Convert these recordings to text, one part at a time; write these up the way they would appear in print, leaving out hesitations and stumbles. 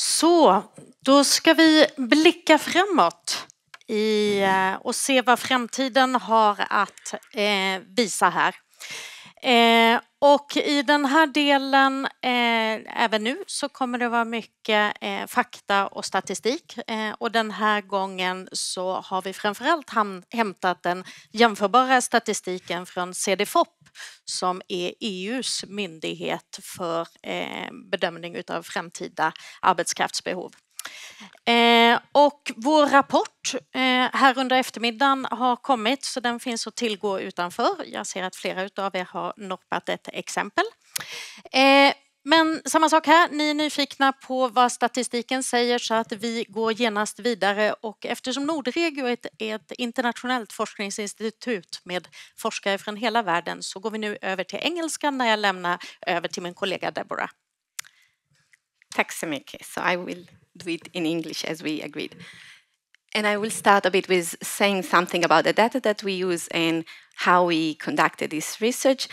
Så, då ska vi blicka framåt och se vad framtiden har att visa här. Och i den här delen, även nu, så kommer det vara mycket fakta och statistik. Och den här gången så har vi framförallt hämtat den jämförbara statistiken från CDFOP, som är EUs myndighet för bedömning av framtida arbetskraftsbehov. Och vår rapport här under eftermiddagen har kommit, så den finns att tillgå utanför. Jag ser att flera av er har noppat ett exempel. Men samma sak här, ni är nyfikna på vad statistiken säger, så att vi går genast vidare. Och eftersom Nordregio är ett internationellt forskningsinstitut med forskare från hela världen, så går vi nu över till engelska när jag lämnar över till min kollega Debora. Tack så mycket. So I will do it in English as we agreed. And I will start a bit with saying something about the data that we use and how we conducted this research.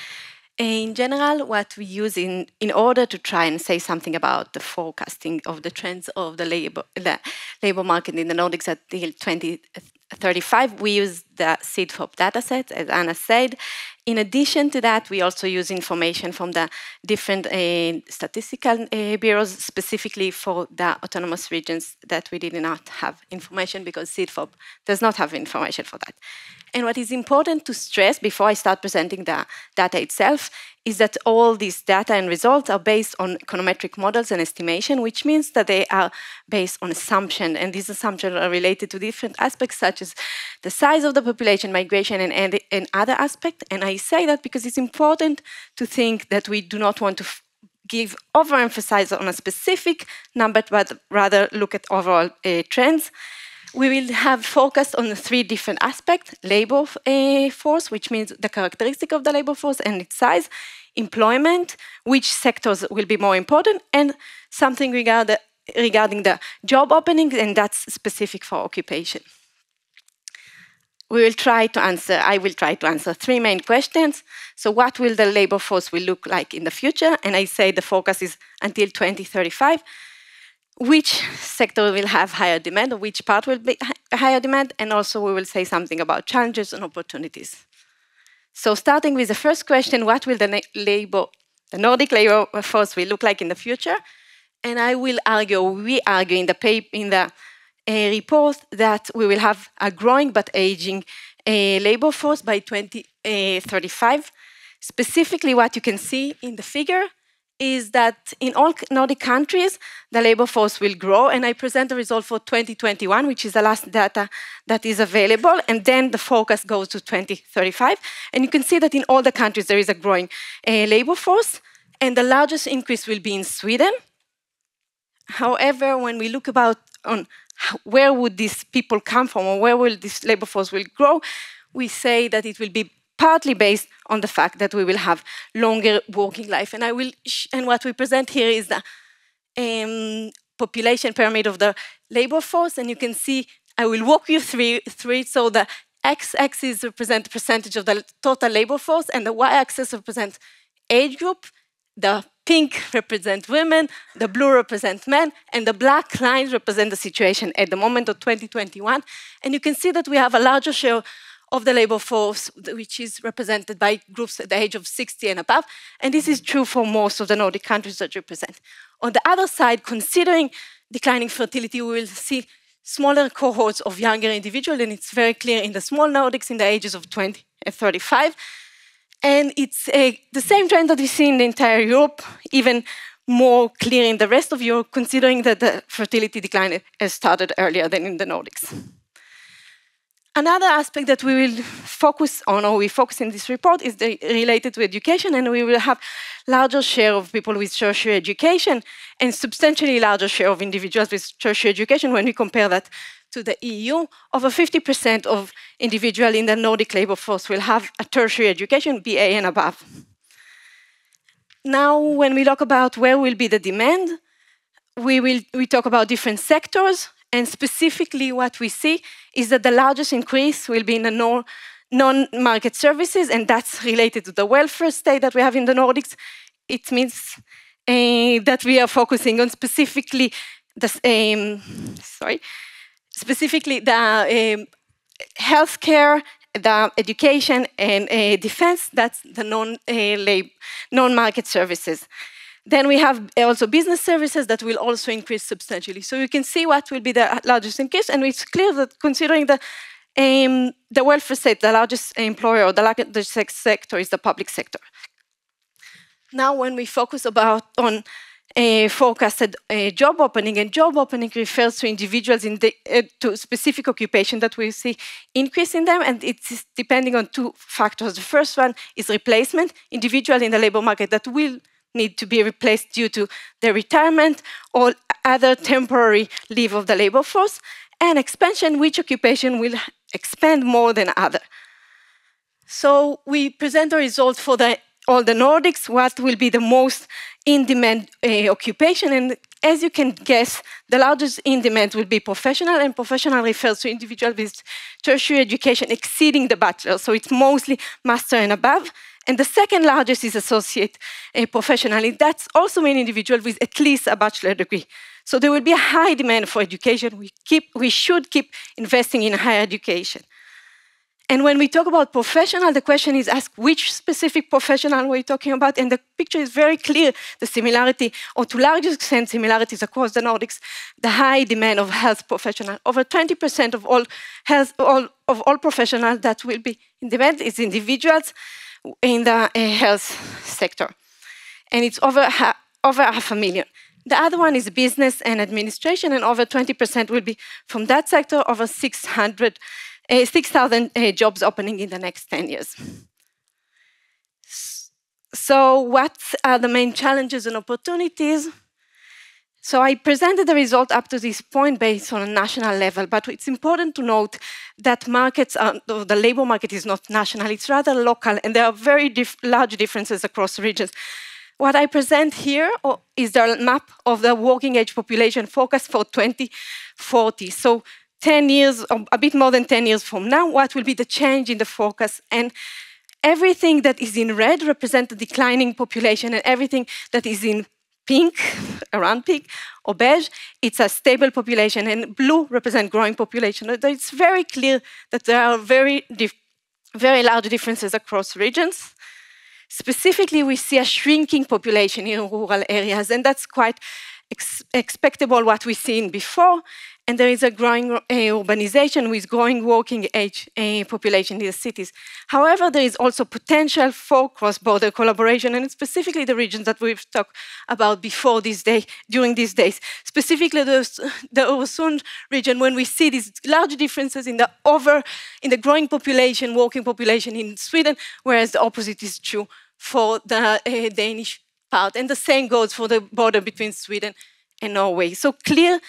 In general, what we use in order to try and say something about the forecasting of the trends of the labor market in the Nordics until 2035, we use the CDFOP dataset, as Anna said. In addition to that, we also use information from the different statistical bureaus, specifically for the autonomous regions that we did not have information because CDFOP does not have information for that. And what is important to stress before I start presenting the data itself is that all these data and results are based on econometric models and estimation, which means that they are based on assumption. And these assumptions are related to different aspects, such as the size of the population, migration, and other aspects. And I say that because it's important to think that we do not want to give overemphasize on a specific number, but rather look at overall trends. We will have focused on the three different aspects: labor force, which means the characteristic of the labor force and its size; employment, which sectors will be more important; and something regarding the job openings, and that's specific for occupation. I will try to answer three main questions. So what will the labor force will look like in the future? And I say the focus is until 2035. Which sector will have higher demand, or which part will be higher demand, and also we will say something about challenges and opportunities. So starting with the first question, what will the Nordic labor force will look like in the future? And we argue in the report that we will have a growing but aging labor force by 2035. Specifically, what you can see in the figure is that in all Nordic countries, the labor force will grow, and I present the result for 2021, which is the last data that is available, and then the focus goes to 2035. And you can see that in all the countries there is a growing labor force, and the largest increase will be in Sweden. However, when we look on where would these people come from, or where will this labor force will grow, we say that it will be partly based on the fact that we will have longer working life. And what we present here is the population pyramid of the labor force. And you can see, I will walk you through it. So the x-axis represents the percentage of the total labor force, and the y-axis represents age group. The pink represents women, the blue represents men, and the black lines represent the situation at the moment of 2021. And you can see that we have a larger share of the labor force, which is represented by groups at the age of 60 and above. And this is true for most of the Nordic countries that represent. On the other side, considering declining fertility, we will see smaller cohorts of younger individuals, and it's very clear in the small Nordics in the ages of 20 and 35. And it's the same trend that we see in the entire Europe, even more clear in the rest of Europe, considering that the fertility decline has started earlier than in the Nordics. Another aspect that we will focus on, or we focus in this report, is related to education, and we will have larger share of people with tertiary education and substantially larger share of individuals with tertiary education when we compare that to the EU. Over 50% of individuals in the Nordic labor force will have a tertiary education, BA and above. Now, when we talk about where will be the demand, we talk about different sectors. And specifically, what we see is that the largest increase will be in the non-market services, and that's related to the welfare state that we have in the Nordics. It means that we are focusing on specifically specifically the healthcare, the education, and defense. That's the non-market services. Then we have also business services that will also increase substantially. So you can see what will be the largest increase, and it's clear that considering the welfare state, the largest employer or the largest sector is the public sector. Now, when we focus on forecasted job opening, and job opening refers to individuals to specific occupation that we see increase in them, and it's depending on two factors. The first one is replacement, individuals in the labor market that will need to be replaced due to their retirement or other temporary leave of the labor force, and expansion, which occupation will expand more than other. So we present the results for all the Nordics, what will be the most in-demand occupation, and as you can guess, the largest in-demand will be professional, and professional refers to individuals with tertiary education exceeding the bachelor, so it's mostly master and above. And the second largest is associate professional. That's also an individual with at least a bachelor degree. So there will be a high demand for education. We should keep investing in higher education. And when we talk about professional, the question is asked which specific professional we're talking about, and the picture is very clear, the similarity, or to large extent similarities across the Nordics, the high demand of health professionals. Over 20% of all professionals that will be in demand is individuals in the health sector. And it's over 500,000. The other one is business and administration, and over 20% will be from that sector, over 6,000 jobs opening in the next 10 years. So what are the main challenges and opportunities? So I presented the result up to this point based on a national level, but it's important to note that the labor market is not national, it's rather local, and there are very large differences across regions. What I present here is the map of the working age population forecast for 2040. So 10 years, or a bit more than 10 years from now, what will be the change in the forecast? And everything that is in red represents the declining population, and everything that is in pink, around pink, or beige, it's a stable population, and blue represents growing population. It's very clear that there are very large differences across regions. Specifically, we see a shrinking population in rural areas, and that's quite expectable what we've seen before. And there is a growing urbanization with growing working age population in the cities. However, there is also potential for cross-border collaboration, and specifically the regions that we've talked about before during these days. Specifically the Öresund region, when we see these large differences in the growing population, working population in Sweden, whereas the opposite is true for the Danish part. And the same goes for the border between Sweden and Norway. So clear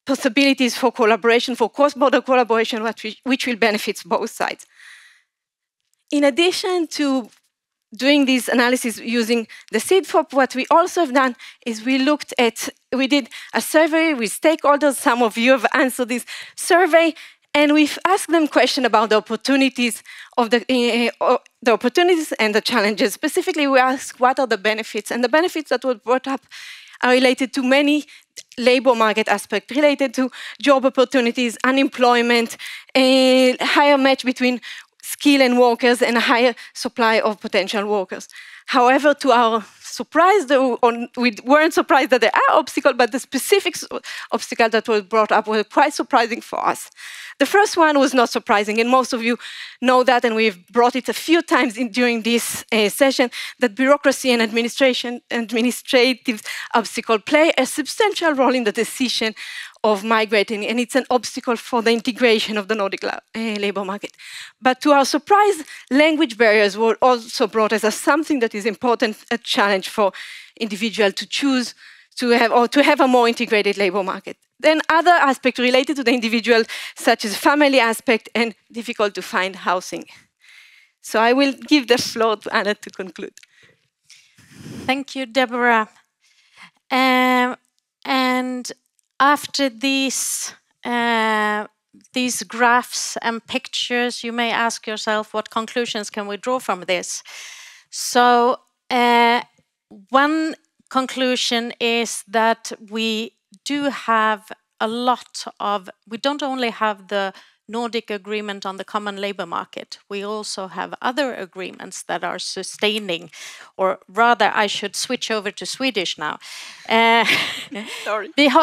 possibilities for collaboration, for cross-border collaboration, which will benefit both sides. In addition to doing this analysis using the SEEDFOP, what we also have done is we did a survey with stakeholders. Some of you have answered this survey, and we've asked them questions about the opportunities the opportunities and the challenges. Specifically, we asked what are the benefits, and the benefits that were brought up are related to many labor market aspects, related to job opportunities, unemployment, a higher match between skill and workers, and a higher supply of potential workers. However, to our surprise, we weren't surprised that there are obstacles, but the specific obstacles that were brought up were quite surprising for us. The first one was not surprising, and most of you know that, and we've brought it a few times during this session, that bureaucracy and administrative obstacles play a substantial role in the decision of migrating, and it's an obstacle for the integration of the Nordic labor market. But to our surprise, language barriers were also brought as something that is important, a challenge for individuals to choose to have a more integrated labor market. Then other aspects related to the individual, such as family aspect and difficult to find housing. So I will give the floor to Anna to conclude. Thank you, Debora. And after these graphs and pictures, you may ask yourself, what conclusions can we draw from this? So one conclusion is that we do have a lot of, we don't only have the Nordic agreement on the common labor market, we also have other agreements that are sustaining, or rather I should switch over to Swedish now.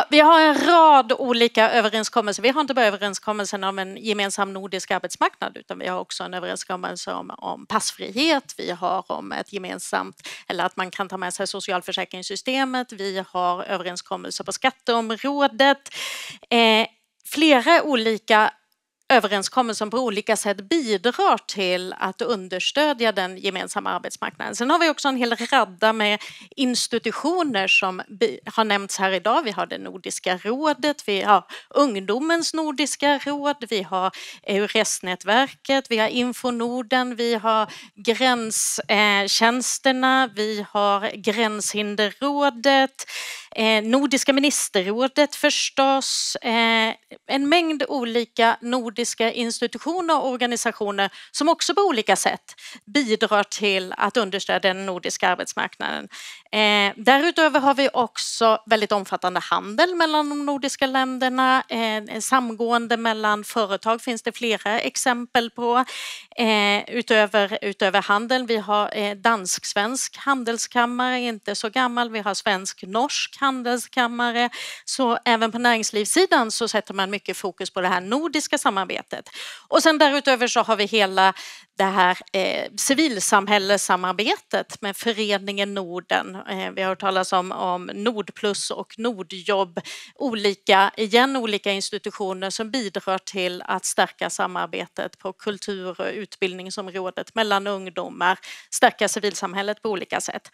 Vi har en rad olika överenskommelser. Vi har inte bara överenskommelsen om en gemensam nordisk arbetsmarknad, utan vi har också en överenskommelse om passfrihet. Vi har om ett gemensamt, eller att man kan ta med sig socialförsäkringssystemet. Vi har överenskommelser på skatteområdet. Flera olika överenskommelser som på olika sätt bidrar till att understödja den gemensamma arbetsmarknaden. Sen har vi också en hel radda med institutioner som har nämnts här idag. Vi har det Nordiska rådet, vi har ungdomens nordiska råd, vi har EURES-nätverket, vi har Infonorden, vi har gränstjänsterna, vi har Gränshinderrådet, Nordiska ministerrådet förstås, en mängd olika nordiska institutioner och organisationer som också på olika sätt bidrar till att understödja den nordiska arbetsmarknaden. Därutöver har vi också väldigt omfattande handel mellan de nordiska länderna. Samgående mellan företag finns det flera exempel på. Utöver handel, vi har dansk-svensk handelskammare, inte så gammal. Vi har svensk-norsk handelskammare. Så även på näringslivssidan så sätter man mycket fokus på det här nordiska samarbetet. Och sen därutöver så har vi hela det här civilsamhällessamarbetet med föreningen Norden. Vi har hört talas om Nordplus och Nordjobb. Olika institutioner som bidrar till att stärka samarbetet på kultur- och utbildningsområdet mellan ungdomar. Stärka civilsamhället på olika sätt.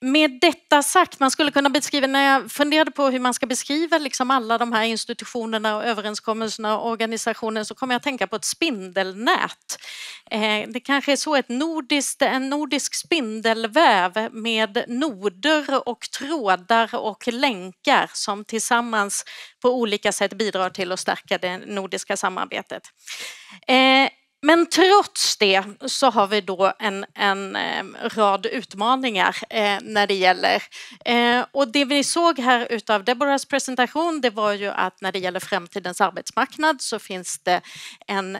Med detta sagt, man skulle kunna beskriva, när jag funderade på hur man ska beskriva liksom alla de här institutionerna och överenskommelserna och organisationer, så kommer jag att tänka på ett spindelnät. Det kanske är så en nordisk spindelväv med noder och trådar och länkar som tillsammans på olika sätt bidrar till att stärka det nordiska samarbetet. Men trots det så har vi då en rad utmaningar när det gäller. Och det vi såg här utav Deboras presentation, det var ju att när det gäller framtidens arbetsmarknad så finns det en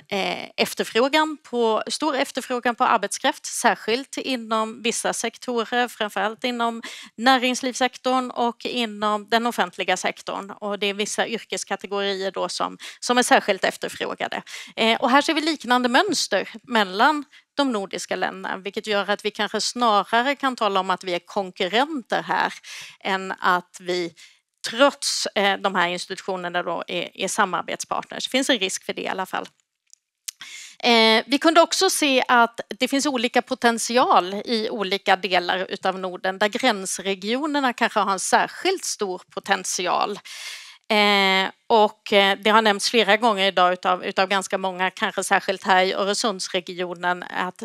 stor efterfrågan på arbetskraft, särskilt inom vissa sektorer, framförallt inom näringslivssektorn och inom den offentliga sektorn. Och det är vissa yrkeskategorier då som är särskilt efterfrågade. Och här ser vi liknande mönster mellan de nordiska länderna, vilket gör att vi kanske snarare kan tala om att vi är konkurrenter här än att vi trots de här institutionerna då är samarbetspartners. Det finns en risk för det i alla fall. Vi kunde också se att det finns olika potential i olika delar utav Norden där gränsregionerna kanske har en särskilt stor potential. Och det har nämnts flera gånger idag utav ganska många, kanske särskilt här i Öresundsregionen, att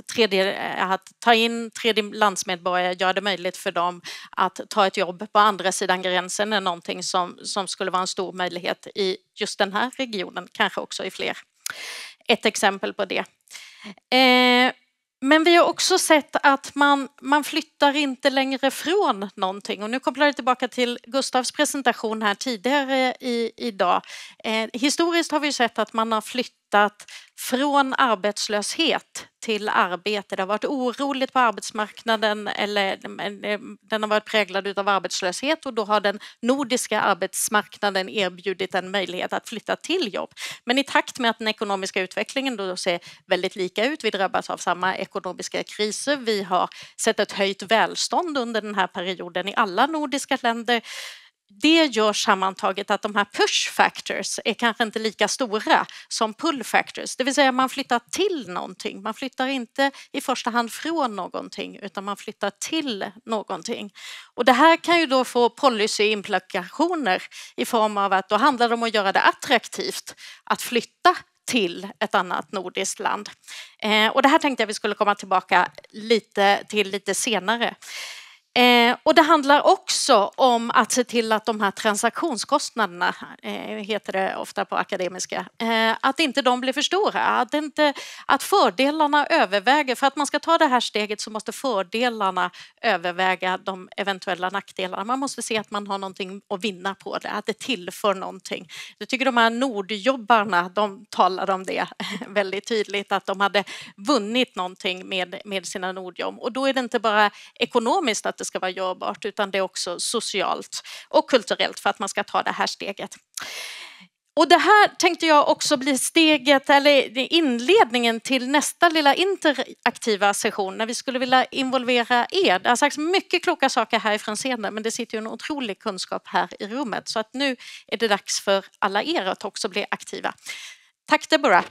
ta in tredje landsmedborgare gör det möjligt för dem att ta ett jobb på andra sidan gränsen är någonting som skulle vara en stor möjlighet i just den här regionen, kanske också i fler. Ett exempel på det. Men vi har också sett att man flyttar inte längre från någonting. Och nu kopplar jag tillbaka till Gustavs presentation här tidigare idag. Historiskt har vi sett att man har flyttat från arbetslöshet till arbete. Det har varit oroligt på arbetsmarknaden, eller den har varit präglad av arbetslöshet, och då har den nordiska arbetsmarknaden erbjudit en möjlighet att flytta till jobb. Men i takt med att den ekonomiska utvecklingen då ser väldigt lika ut, vi drabbas av samma ekonomiska kriser, vi har sett ett höjt välstånd under den här perioden i alla nordiska länder. Det gör sammantaget att de här push factors är kanske inte lika stora som pull factors. Det vill säga man flyttar till någonting. Man flyttar inte i första hand från någonting, utan man flyttar till någonting. Och det här kan ju då få policyimplikationer i form av att då handlar det om att göra det attraktivt att flytta till ett annat nordiskt land. Och det här tänkte jag vi skulle komma tillbaka lite senare. Och det handlar också om att se till att de här transaktionskostnaderna, heter det ofta på akademiska, att inte de blir för stora, att fördelarna överväger. För att man ska ta det här steget så måste fördelarna överväga de eventuella nackdelarna. Man måste se att man har någonting att vinna på det, att det tillför någonting. Jag tycker de här nordjobbarna, de talade om det väldigt tydligt, att de hade vunnit någonting med sina nordjobb. Och då är det inte bara ekonomiskt att det ska vara görbart, utan det är också socialt och kulturellt för att man ska ta det här steget. Och det här tänkte jag också bli steget eller inledningen till nästa lilla interaktiva session när vi skulle vilja involvera er. Det har sagts mycket kloka saker härifrån scenen, men det sitter ju en otrolig kunskap här i rummet, så att nu är det dags för alla er att också bli aktiva. Tack Debora.